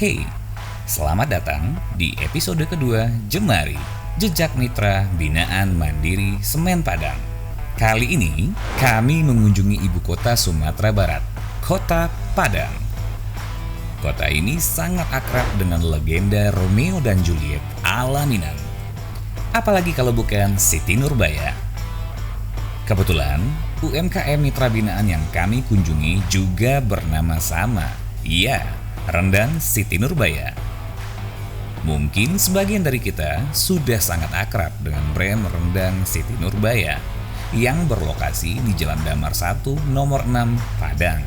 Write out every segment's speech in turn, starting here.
Hey, selamat datang di episode kedua Jemari, Jejak Mitra Binaan Mandiri Semen Padang. Kali ini kami mengunjungi ibu kota Sumatera Barat, Kota Padang. Kota ini sangat akrab dengan legenda Romeo dan Juliet ala Minang. Apalagi kalau bukan Siti Nurbaya. Kebetulan, UMKM mitra binaan yang kami kunjungi juga bernama sama. Iya, Rendang Siti Nurbaya. Mungkin sebagian dari kita sudah sangat akrab dengan brand Rendang Siti Nurbaya yang berlokasi di Jalan Damar 1 nomor 6 Padang.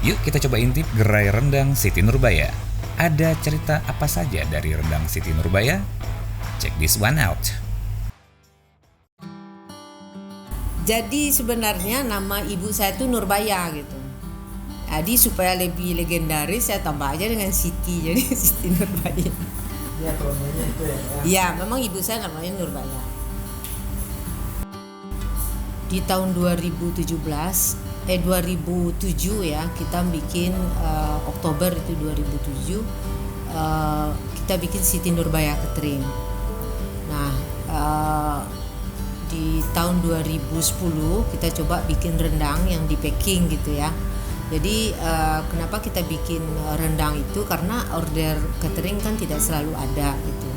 Yuk kita coba intip gerai Rendang Siti Nurbaya. Ada cerita apa saja dari Rendang Siti Nurbaya? Check this one out. Jadi sebenarnya nama ibu saya itu Nurbaya gitu. Jadi supaya lebih legendaris saya tambah aja dengan Siti, jadi Siti Nurbaya. Ya, namanya itu ya. Ya, memang ibu saya namanya Nurbaya. Di tahun 2007 ya, kita bikin Oktober itu 2007 kita bikin Siti Nurbaya Catering. Nah, di tahun 2010 kita coba bikin rendang yang di packing gitu ya. Jadi kenapa kita bikin rendang itu karena order catering kan tidak selalu ada gitu.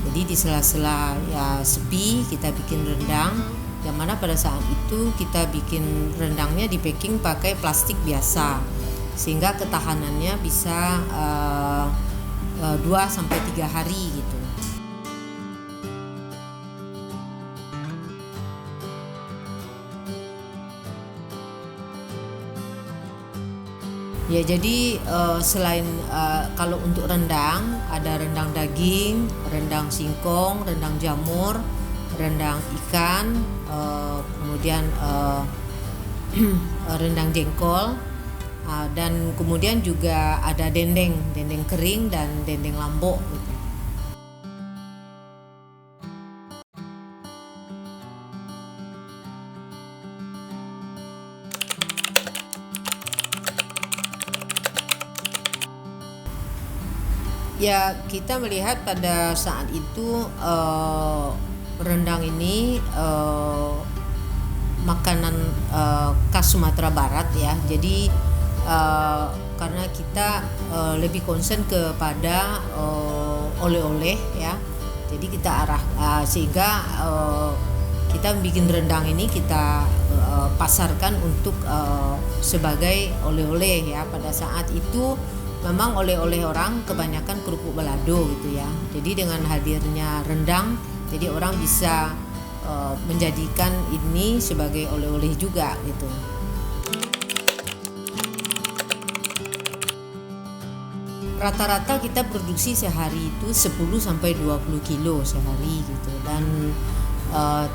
Jadi di sela-sela ya sepi kita bikin rendang, yang mana pada saat itu kita bikin rendangnya di packing pakai plastik biasa sehingga ketahanannya bisa 2-3 hari gitu. Ya, jadi selain kalau untuk rendang ada rendang daging, rendang singkong, rendang jamur, rendang ikan, kemudian rendang jengkol, dan kemudian juga ada dendeng kering dan dendeng lambok gitu. Ya, kita melihat pada saat itu rendang ini makanan khas Sumatera Barat ya. Jadi karena kita lebih concern kepada oleh-oleh ya. Jadi kita sehingga kita bikin rendang ini kita pasarkan untuk sebagai oleh-oleh ya. Pada saat itu memang oleh-oleh orang kebanyakan kerupuk balado gitu ya. Jadi dengan hadirnya rendang, jadi orang bisa menjadikan ini sebagai oleh-oleh juga gitu. Rata-rata kita produksi sehari itu 10-20 kilo sehari gitu. Dan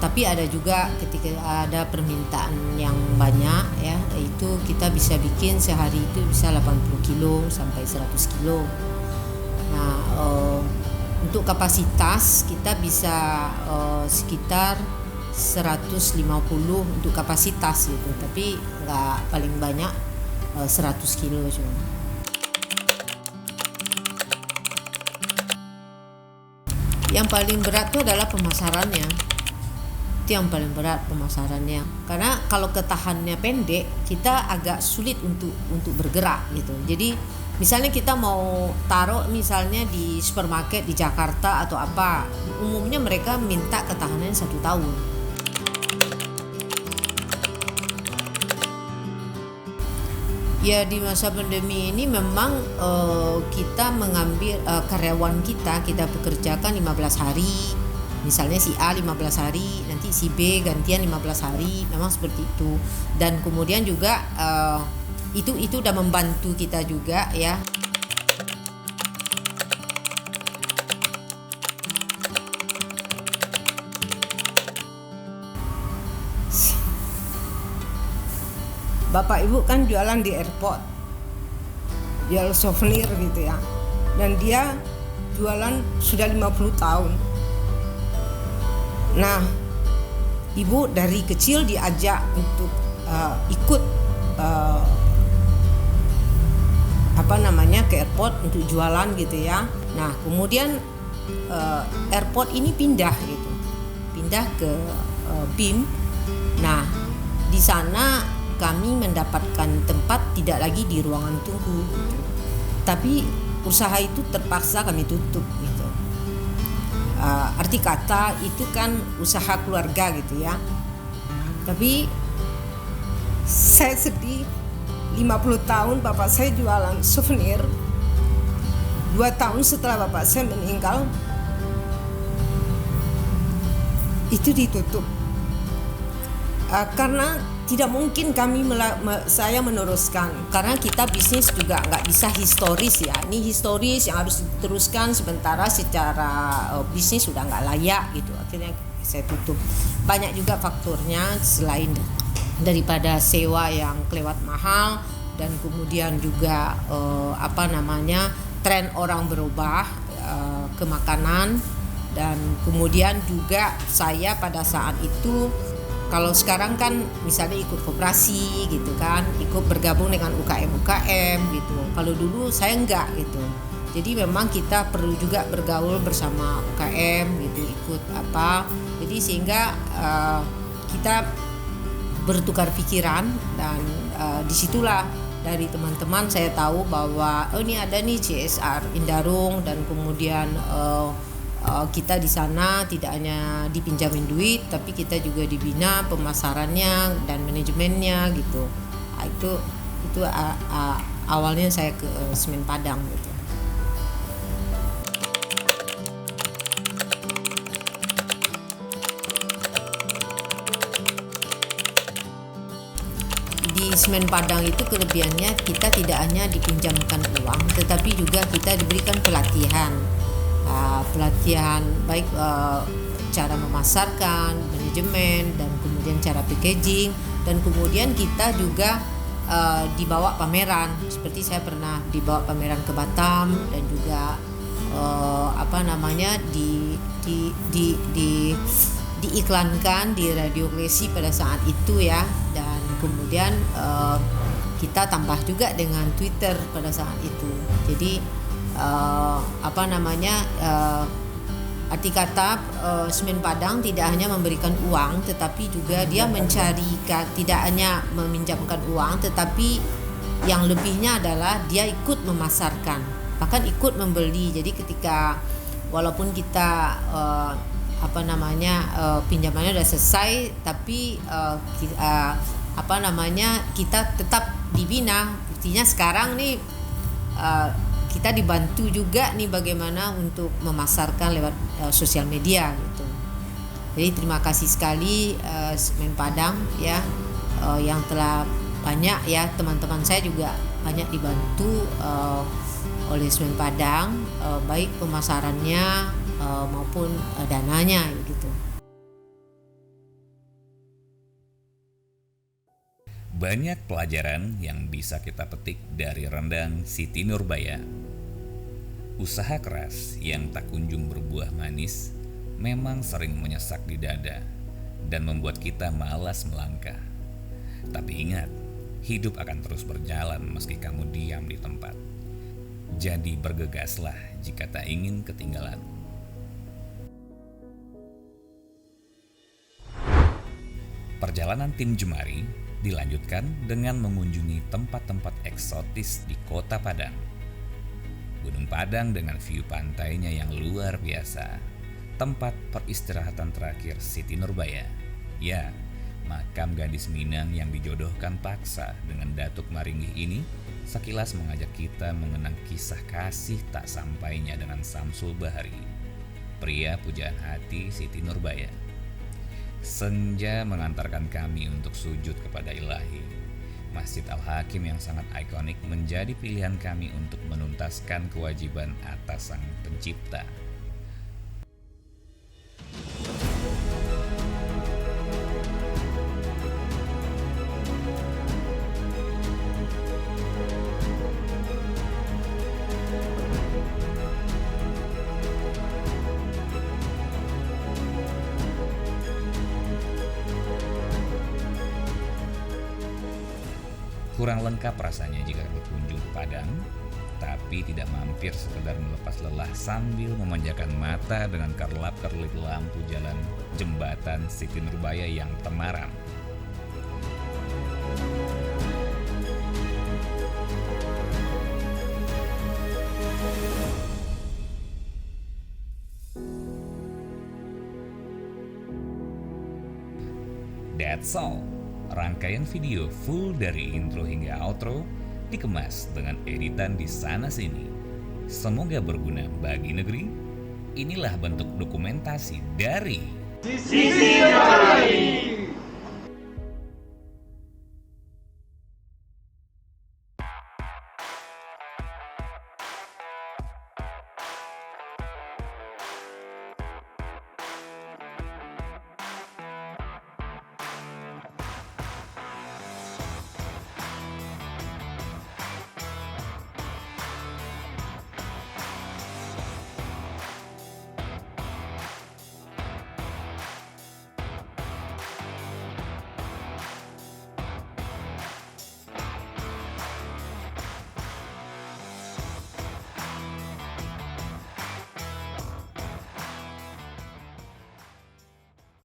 tapi ada juga ketika ada permintaan yang banyak ya, itu kita bisa bikin sehari itu bisa 80 kilo sampai 100 kilo. Nah, untuk kapasitas kita bisa sekitar 150 untuk kapasitas gitu, tapi nggak paling banyak 100 kilo cuma. Yang paling berat itu adalah pemasarannya. Itu yang paling berat, pemasarannya, karena kalau ketahanannya pendek kita agak sulit untuk bergerak gitu. Jadi misalnya kita mau taruh misalnya di supermarket di Jakarta atau apa, umumnya mereka minta ketahanannya 1 tahun. Ya, di masa pandemi ini memang kita mengambil karyawan kita pekerjakan 15 hari. Misalnya si A 15 hari, nanti si B gantian 15 hari, memang seperti itu. Dan kemudian juga itu udah membantu kita juga ya. Bapak Ibu kan jualan di airport, jual souvenir gitu ya. Dan dia jualan sudah 50 tahun. Nah, ibu dari kecil diajak untuk ikut ke airport untuk jualan gitu ya. Nah kemudian airport ini pindah ke BIM. Nah di sana kami mendapatkan tempat tidak lagi di ruangan tunggu gitu. Tapi usaha itu terpaksa kami tutup gitu. Arti kata itu kan usaha keluarga gitu ya. Tapi saya sedih, 50 tahun bapak saya jualan souvenir. 2 tahun setelah bapak saya meninggal, itu ditutup. Karena tidak mungkin saya meneruskan, karena kita bisnis juga nggak bisa historis ya. Ini historis yang harus diteruskan, sementara secara bisnis sudah nggak layak gitu. Akhirnya saya tutup. Banyak juga faktornya selain daripada sewa yang kelewat mahal, dan kemudian juga tren orang berubah ke makanan, dan kemudian juga saya pada saat itu, kalau sekarang kan misalnya ikut koperasi gitu kan, ikut bergabung dengan UKM gitu. Kalau dulu saya enggak gitu. Jadi memang kita perlu juga bergaul bersama UKM gitu, ikut apa. Jadi sehingga kita bertukar pikiran, dan disitulah dari teman-teman saya tahu bahwa ini ada nih CSR Indarung, dan kemudian kita di sana tidak hanya dipinjamin duit, tapi kita juga dibina pemasarannya dan manajemennya gitu. Itu awalnya saya ke Semen Padang gitu. Di Semen Padang itu kelebihannya kita tidak hanya dipinjamkan uang, tetapi juga kita diberikan pelatihan baik cara memasarkan, manajemen, dan kemudian cara packaging, dan kemudian kita juga dibawa pameran. Seperti saya pernah dibawa pameran ke Batam, dan juga diiklankan di Radio Klesi pada saat itu ya. Dan kemudian kita tambah juga dengan Twitter pada saat itu. Jadi arti kata Semen Padang tidak hanya memberikan uang, tetapi juga dia mencari, tidak hanya meminjamkan uang, tetapi yang lebihnya adalah dia ikut memasarkan, bahkan ikut membeli. Jadi ketika walaupun kita pinjamannya sudah selesai, tapi kita tetap dibina. Buktinya sekarang nih kita dibantu juga nih bagaimana untuk memasarkan lewat sosial media gitu. Jadi terima kasih sekali Semen Padang ya, yang telah banyak ya, teman-teman saya juga banyak dibantu oleh Semen Padang, baik pemasarannya maupun dananya gitu. Banyak pelajaran yang bisa kita petik dari rendang Siti Nurbaya. Usaha keras yang tak kunjung berbuah manis memang sering menyesak di dada dan membuat kita malas melangkah. Tapi ingat, hidup akan terus berjalan meski kamu diam di tempat. Jadi bergegaslah jika tak ingin ketinggalan. Perjalanan tim Jemari dilanjutkan dengan mengunjungi tempat-tempat eksotis di Kota Padang. Gunung Padang dengan view pantainya yang luar biasa. Tempat peristirahatan terakhir Siti Nurbaya. Ya, makam gadis Minang yang dijodohkan paksa dengan Datuk Maringgih ini sekilas mengajak kita mengenang kisah kasih tak sampainya dengan Samsul Bahari, pria pujaan hati Siti Nurbaya. Senja mengantarkan kami untuk sujud kepada Ilahi. Masjid Al-Hakim yang sangat ikonik menjadi pilihan kami untuk menuntaskan kewajiban atas Sang Pencipta. Kurang lengkap rasanya jika berkunjung ke Padang, tapi tidak mampir sekedar melepas lelah sambil memanjakan mata dengan kerlap-kerlip lampu jalan jembatan Siti Nurbaya yang temaram. That's all. Rangkaian video full dari intro hingga outro dikemas dengan editan di sana sini. Semoga berguna bagi negeri. Inilah bentuk dokumentasi dari Sisi Bali.